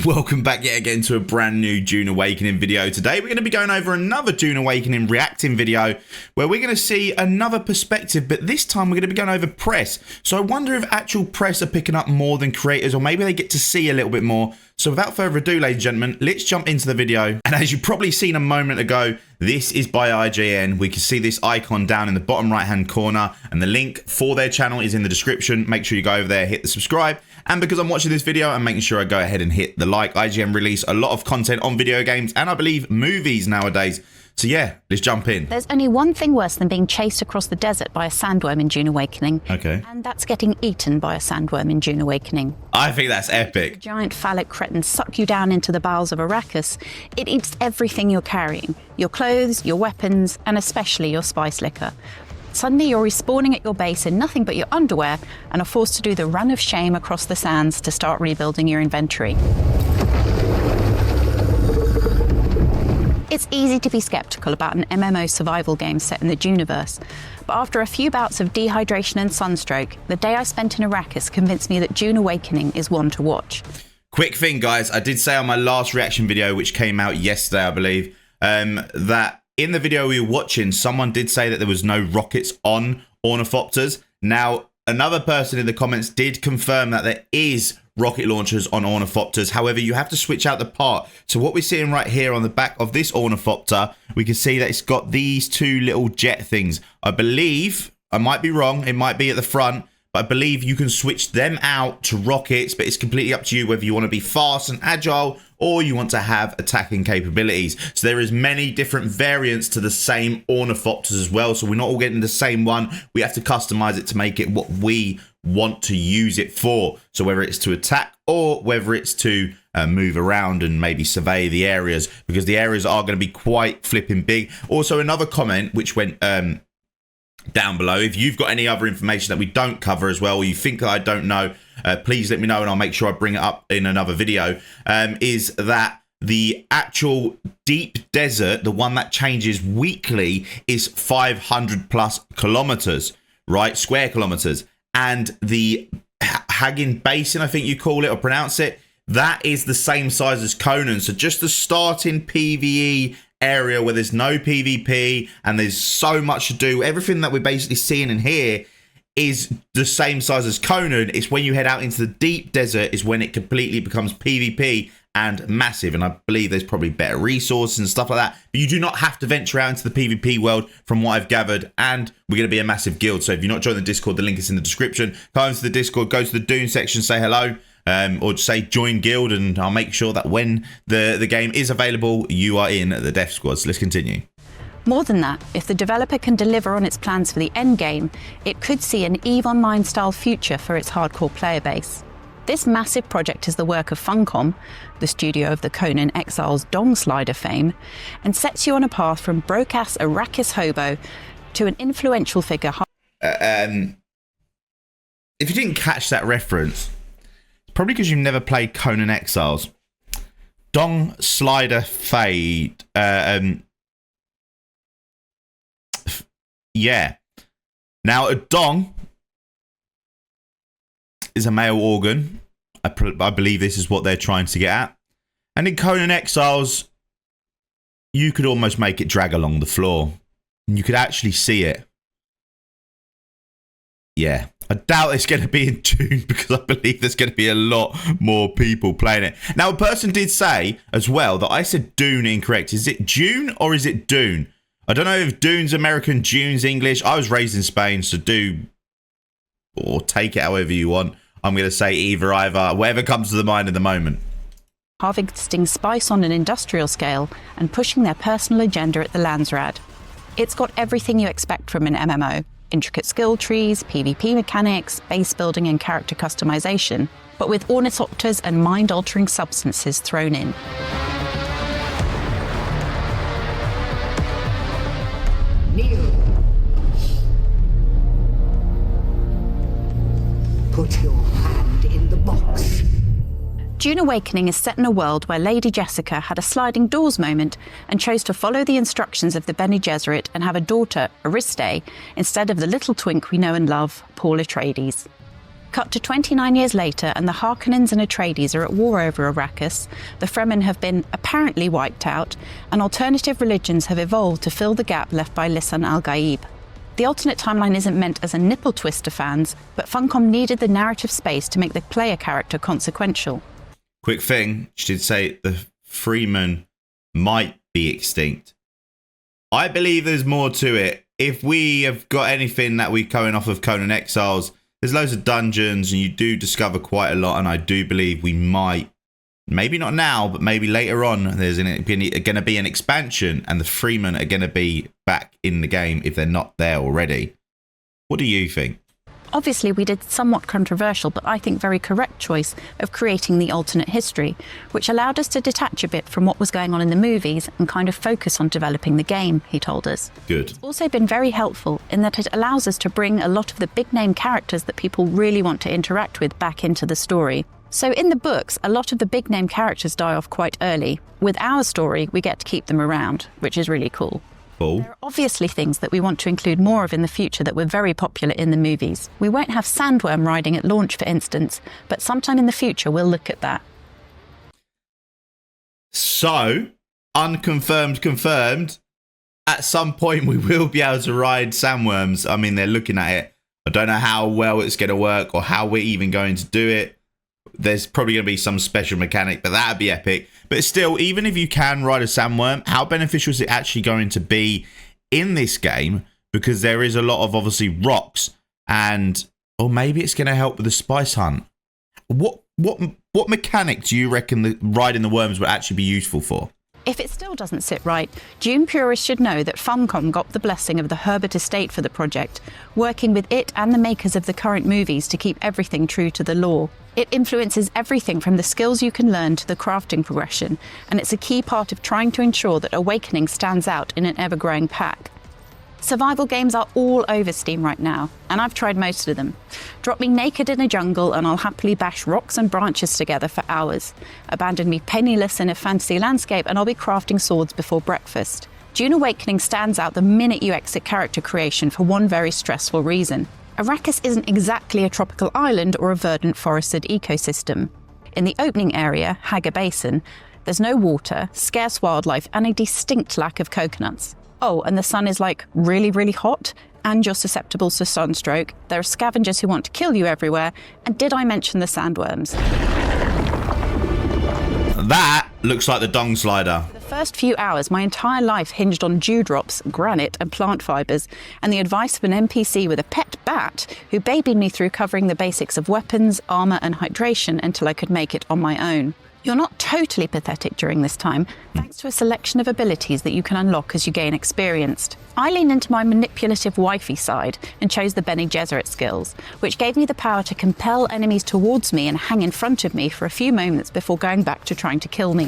Welcome back yet again to a brand new Dune Awakening video. Today we're going to be going over another Dune Awakening reacting video where we're going to see another perspective, but this time we're going to be going over press. So I wonder if actual press are picking up more than creators, or maybe they get to see a little bit more. So without further ado, ladies and gentlemen, let's jump into the video. And as you've probably seen a moment ago, this is by IGN. We can see this icon down in the bottom right hand corner, and the link for their channel is in the description. Make sure you go over there, hit the subscribe. And because I'm watching this video, I'm making sure I go ahead and hit the like. IGN release a lot of content on video games and I believe movies nowadays. So yeah, let's jump in. There's only one thing worse than being chased across the desert by a sandworm in Dune Awakening. Okay. And that's getting eaten by a sandworm in Dune Awakening. I think that's epic. The giant phallic cretins suck you down into the bowels of Arrakis. It eats everything you're carrying. Your clothes, your weapons, and especially your spice liquor. Suddenly you're respawning at your base in nothing but your underwear and are forced to do the run of shame across the sands to start rebuilding your inventory. It's easy to be skeptical about an MMO survival game set in the Duneverse, but after a few bouts of dehydration and sunstroke, the day I spent in Arrakis convinced me that Dune Awakening is one to watch. Quick thing, guys, I did say on my last reaction video, which came out yesterday, I believe, that in the video we were watching, someone did say that there was no rockets on Ornithopters. Now, another person in the comments did confirm that there is rocket launchers on Ornithopters. However, you have to switch out the part. So what we're seeing right here on the back of this Ornithopter, we can see that it's got these two little jet things. I believe, I might be wrong, it might be at the front, but I believe you can switch them out to rockets, but it's completely up to you whether you want to be fast and agile or you want to have attacking capabilities. So there is many different variants to the same Ornithopters as well. So we're not all getting the same one. We have to customize it to make it what we want to use it for. So whether it's to attack or whether it's to move around and maybe survey the areas, because the areas are going to be quite flipping big. Also, another comment which went down below, if you've got any other information that we don't cover as well, or you think that I don't know, please let me know and I'll make sure I bring it up in another video, is that the actual deep desert, the one that changes weekly, is 500 plus kilometers, right? Square kilometers. And the Haggin Basin, I think you call it or pronounce it, that is the same size as Conan. So just the starting PvE area where there's no PvP and there's so much to do, everything that we're basically seeing in here is the same size as Conan. It's when you head out into the deep desert is when it completely becomes PvP and massive, and I believe there's probably better resources and stuff like that, but you do not have to venture out into the PvP world from what I've gathered, and we're going to be a massive guild. So if you're not joining the Discord, the link is in the description. Come into the Discord, go to the Dune section, say hello, or just say join guild, and I'll make sure that when the game is available, you are in the death squad. So let's continue. More than that, if the developer can deliver on its plans for the endgame, it could see an EVE Online style future for its hardcore player base. This massive project is the work of Funcom, the studio of the Conan Exiles Dong Slider fame, and sets you on a path from broke-ass Arrakis hobo to an influential figure. If you didn't catch that reference, it's probably because you've never played Conan Exiles. Dong Slider Fade. Yeah. Now, a dong is a male organ. I believe this is what they're trying to get at. And in Conan Exiles, you could almost make it drag along the floor. And you could actually see it. Yeah. I doubt it's going to be in Dune because I believe there's going to be a lot more people playing it. Now, a person did say as well that I said Dune incorrect. Is it Dune or is it Dune? I don't know if Dune's American, Dune's English. I was raised in Spain, so do or take it however you want. I'm going to say either, whatever comes to the mind in the moment. Harvesting spice on an industrial scale and pushing their personal agenda at the Landsrad. It's got everything you expect from an MMO. Intricate skill trees, PvP mechanics, base building and character customization, but with ornithopters and mind-altering substances thrown in. Kneel. Put your hand in the box. Dune Awakening is set in a world where Lady Jessica had a sliding doors moment and chose to follow the instructions of the Bene Gesserit and have a daughter, Ariste, instead of the little twink we know and love, Paul Atreides. Cut to 29 years later, and the Harkonnens and Atreides are at war over Arrakis. The Fremen have been apparently wiped out, and alternative religions have evolved to fill the gap left by Lisan al-Gaib. The alternate timeline isn't meant as a nipple twist to fans, but Funcom needed the narrative space to make the player character consequential. Quick thing, she did say the Freeman might be extinct. I believe there's more to it. If we have got anything that we're going off of Conan Exiles, there's loads of dungeons and you do discover quite a lot, and I do believe we might, maybe not now, but maybe later on, there's going to be an expansion and the Freemen are going to be back in the game if they're not there already. What do you think? Obviously, we did somewhat controversial, but I think very correct choice of creating the alternate history, which allowed us to detach a bit from what was going on in the movies and kind of focus on developing the game, he told us. Good. It's also been very helpful in that it allows us to bring a lot of the big name characters that people really want to interact with back into the story. So in the books, a lot of the big name characters die off quite early. With our story, we get to keep them around, which is really cool. Cool. There are obviously things that we want to include more of in the future that were very popular in the movies. We won't have Sandworm riding at launch, for instance, but sometime in the future we'll look at that. So, unconfirmed, confirmed, at some point we will be able to ride sandworms. I mean, they're looking at it. I don't know how well it's going to work or how we're even going to do it. There's probably going to be some special mechanic, but that'd be epic. But still, even if you can ride a sandworm, how beneficial is it actually going to be in this game? Because there is a lot of, obviously, rocks, and or maybe it's going to help with the spice hunt. What mechanic do you reckon that riding the worms would actually be useful for? If it still doesn't sit right, Dune purists should know that Funcom got the blessing of the Herbert estate for the project, working with it and the makers of the current movies to keep everything true to the lore. It influences everything from the skills you can learn to the crafting progression, and it's a key part of trying to ensure that Awakening stands out in an ever-growing pack. Survival games are all over Steam right now, and I've tried most of them. Drop me naked in a jungle and I'll happily bash rocks and branches together for hours. Abandon me penniless in a fantasy landscape and I'll be crafting swords before breakfast. Dune Awakening stands out the minute you exit character creation for one very stressful reason. Arrakis isn't exactly a tropical island or a verdant forested ecosystem. In the opening area, Haga Basin, there's no water, scarce wildlife and a distinct lack of coconuts. Oh, and the sun is like really, really hot, and you're susceptible to sunstroke. There are scavengers who want to kill you everywhere. And did I mention the sandworms? That looks like the dong slider. For the first few hours, my entire life hinged on dewdrops, granite, and plant fibres, and the advice of an NPC with a pet bat who babied me through covering the basics of weapons, armour, and hydration until I could make it on my own. You're not totally pathetic during this time, thanks to a selection of abilities that you can unlock as you gain experience. I leaned into my manipulative wifey side and chose the Bene Gesserit skills, which gave me the power to compel enemies towards me and hang in front of me for a few moments before going back to trying to kill me.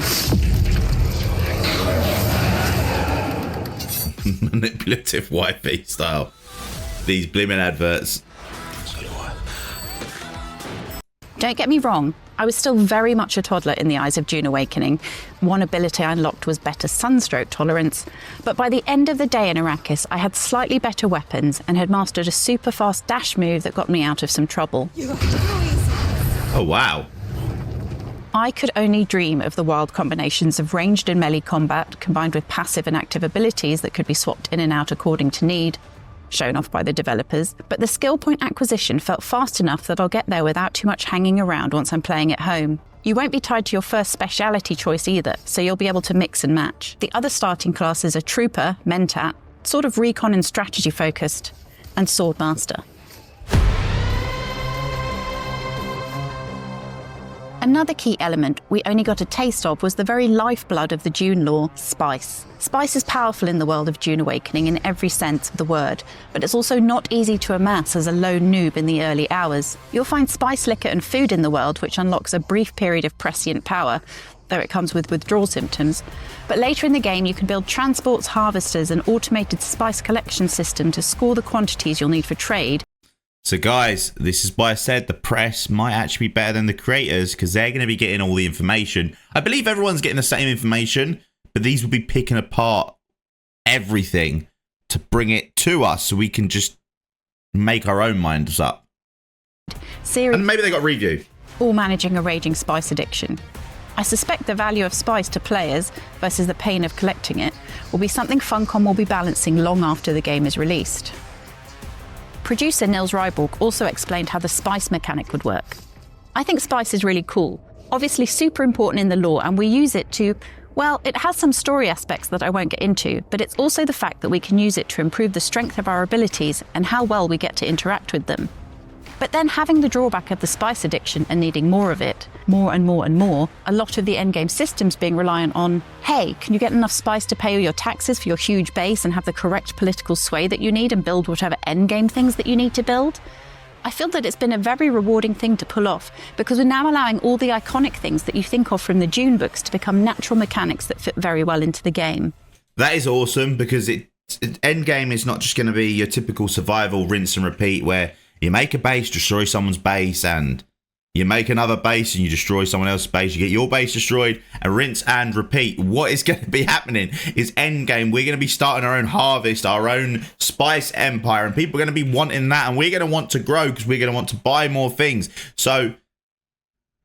Manipulative wifey style. These blimmin' adverts. Don't get me wrong, I was still very much a toddler in the eyes of Dune Awakening. One ability I unlocked was better sunstroke tolerance, but by the end of the day in Arrakis, I had slightly better weapons and had mastered a super fast dash move that got me out of some trouble. Oh, wow. I could only dream of the wild combinations of ranged and melee combat combined with passive and active abilities that could be swapped in and out according to need, shown off by the developers, but the skill point acquisition felt fast enough that I'll get there without too much hanging around once I'm playing at home. You won't be tied to your first speciality choice either, so you'll be able to mix and match. The other starting classes are Trooper, Mentat, sort of recon and strategy focused, and Swordmaster. Another key element we only got a taste of was the very lifeblood of the Dune lore, spice. Spice is powerful in the world of Dune Awakening in every sense of the word, but it's also not easy to amass as a lone noob in the early hours. You'll find spice liquor and food in the world, which unlocks a brief period of prescient power, though it comes with withdrawal symptoms. But later in the game, you can build transports, harvesters, and automated spice collection system to score the quantities you'll need for trade. So guys, this is why I said the press might actually be better than the creators, because they're going to be getting all the information. I believe everyone's getting the same information, but these will be picking apart everything to bring it to us so we can just make our own minds up. series, And maybe they got review. all managing a raging spice addiction. I suspect the value of spice to players versus the pain of collecting it will be something Funcom will be balancing long after the game is released. Producer Nils Ryborg also explained how the spice mechanic would work. I think spice is really cool, obviously super important in the lore, and we use it to, well, it has some story aspects that I won't get into, but it's also the fact that we can use it to improve the strength of our abilities and how well we get to interact with them. But then having the drawback of the spice addiction and needing more of it, more and more and more, a lot of the endgame systems being reliant on, hey, can you get enough spice to pay all your taxes for your huge base and have the correct political sway that you need and build whatever endgame things that you need to build? I feel that it's been a very rewarding thing to pull off because we're now allowing all the iconic things that you think of from the Dune books to become natural mechanics that fit very well into the game. That is awesome because endgame is not just going to be your typical survival rinse and repeat where you make a base, destroy someone's base, and you make another base and you destroy someone else's base. You get your base destroyed and rinse and repeat. What is going to be happening is endgame. We're going to be starting our own harvest, our own spice empire, and people are going to be wanting that, and we're going to want to grow because we're going to want to buy more things. So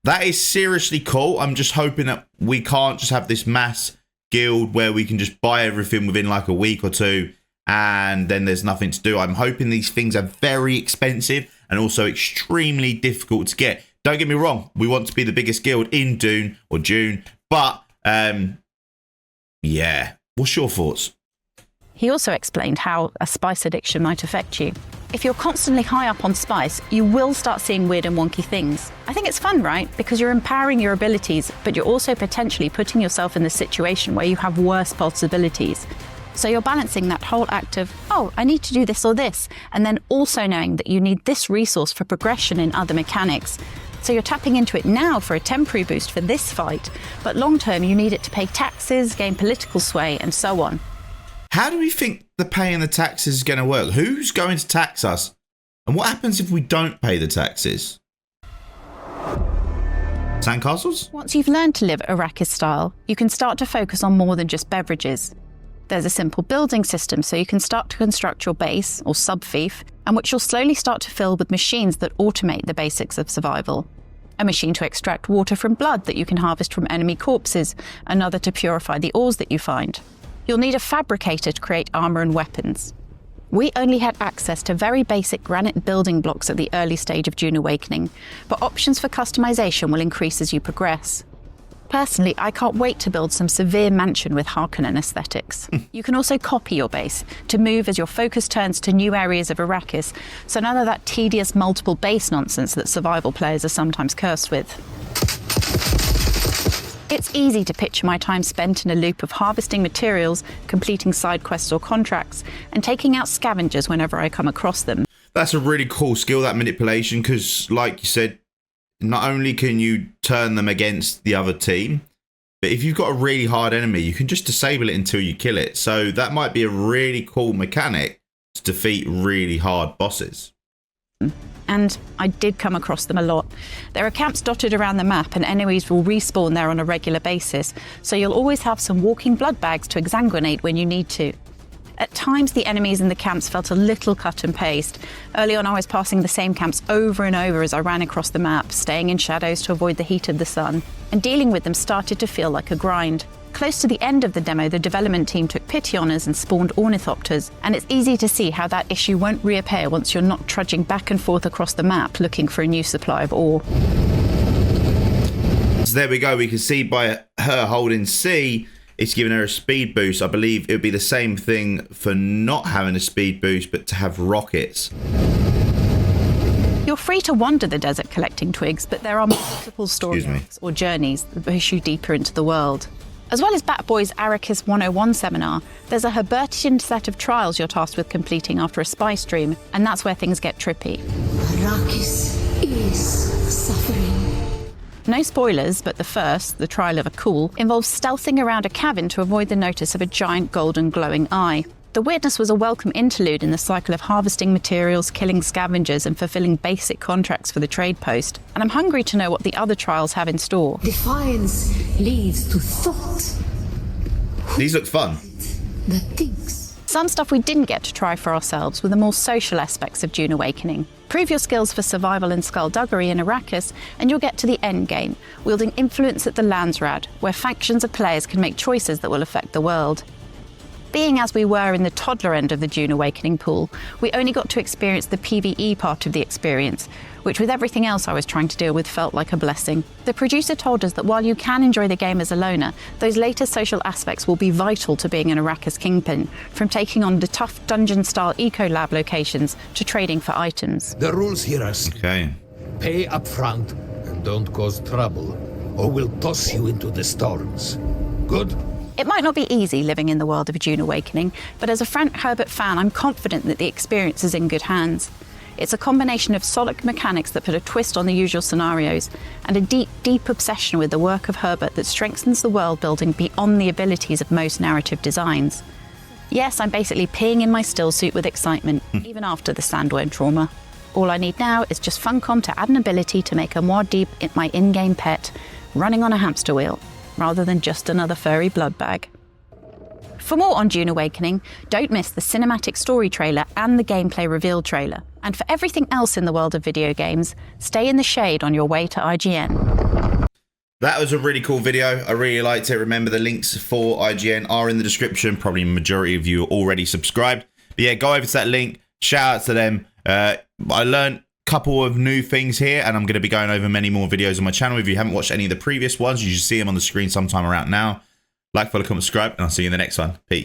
that is seriously cool. I'm just hoping that we can't just have this mass guild where we can just buy everything within like a week or two and then there's nothing to do. I'm hoping these things are very expensive and also extremely difficult to get. Don't get me wrong, we want to be the biggest guild in Dune or June, but yeah. What's your thoughts? He also explained how a spice addiction might affect you. If you're constantly high up on spice, you will start seeing weird and wonky things. I think it's fun, right? Because you're empowering your abilities, but you're also potentially putting yourself in the situation where you have worse possibilities. So you're balancing that whole act of, oh, I need to do this or this, and then also knowing that you need this resource for progression in other mechanics. So you're tapping into it now for a temporary boost for this fight, but long term you need it to pay taxes, gain political sway, and so on. How do we think the paying the taxes is going to work? Who's going to tax us? And what happens if we don't pay the taxes? Sandcastles? Once you've learned to live Arrakis style, you can start to focus on more than just beverages. There's a simple building system, so you can start to construct your base, or sub-fief, and which you'll slowly start to fill with machines that automate the basics of survival. A machine to extract water from blood that you can harvest from enemy corpses, another to purify the ores that you find. You'll need a fabricator to create armor and weapons. We only had access to very basic granite building blocks at the early stage of Dune Awakening, but options for customization will increase as you progress. Personally, I can't wait to build some severe mansion with Harkonnen aesthetics. You can also copy your base to move as your focus turns to new areas of Arrakis, so none of that tedious multiple base nonsense that survival players are sometimes cursed with. It's easy to picture my time spent in a loop of harvesting materials, completing side quests or contracts, and taking out scavengers whenever I come across them. That's a really cool skill, that manipulation, because like you said, not only can you turn them against the other team, but if you've got a really hard enemy, you can just disable it until you kill it. So that might be a really cool mechanic to defeat really hard bosses. And I did come across them a lot. There are camps dotted around the map and enemies will respawn there on a regular basis, so you'll always have some walking blood bags to exsanguinate when you need to. At times, the enemies in the camps felt a little cut and paste. Early on, I was passing the same camps over and over as I ran across the map, staying in shadows to avoid the heat of the sun, and dealing with them started to feel like a grind. Close to the end of the demo, the development team took pity on us and spawned Ornithopters, and it's easy to see how that issue won't reappear once you're not trudging back and forth across the map looking for a new supply of ore. So there we go. We can see by her holding C, it's giving her a speed boost. I believe it would be the same thing for not having a speed boost, but to have rockets. You're free to wander the desert collecting twigs, but there are multiple story arcs or journeys that push you deeper into the world. As well as Batboy's Arrakis 101 seminar, there's a Herbertian set of trials you're tasked with completing after a spy stream, and that's where things get trippy. Arrakis is suffering. No spoilers, but the first, the trial of a Cool, involves stealthing around a cabin to avoid the notice of a giant golden glowing eye. The Witness was a welcome interlude in the cycle of harvesting materials, killing scavengers, and fulfilling basic contracts for the trade post. And I'm hungry to know what the other trials have in store. Defiance leads to thought. These look fun. That thinks. Some stuff we didn't get to try for ourselves were the more social aspects of Dune Awakening. Prove your skills for survival and skullduggery in Arrakis, and you'll get to the endgame, wielding influence at the Landsrad, where factions of players can make choices that will affect the world. Being as we were in the toddler end of the Dune Awakening pool, we only got to experience the PvE part of the experience, which with everything else I was trying to deal with felt like a blessing. The producer told us that while you can enjoy the game as a loner, those later social aspects will be vital to being an Arrakis kingpin, from taking on the tough dungeon-style eco-lab locations to trading for items. The rules here are Okay. pay up front and don't cause trouble, or we'll toss you into the storms. Good? It might not be easy living in the world of Dune Awakening, but as a Frank Herbert fan, I'm confident that the experience is in good hands. It's a combination of solid mechanics that put a twist on the usual scenarios, and a deep, deep obsession with the work of Herbert that strengthens the world building beyond the abilities of most narrative designs. Yes, I'm basically peeing in my still suit with excitement, even after the sandworm trauma. All I need now is just Funcom to add an ability to make a Muad'Dib my in-game pet, running on a hamster wheel, rather than just another furry blood bag. For more on Dune Awakening, don't miss the cinematic story trailer and the gameplay reveal trailer. And for everything else in the world of video games, stay in the shade on your way to IGN. That was a really cool video. I really liked it. Remember, the links for IGN are in the description. Probably the majority of you are already subscribed. But yeah, go over to that link. Shout out to them. I learned a couple of new things here, and I'm going to be going over many more videos on my channel. If you haven't watched any of the previous ones, you should see them on the screen sometime around now. Like, follow, comment, subscribe, and I'll see you in the next one. Peace.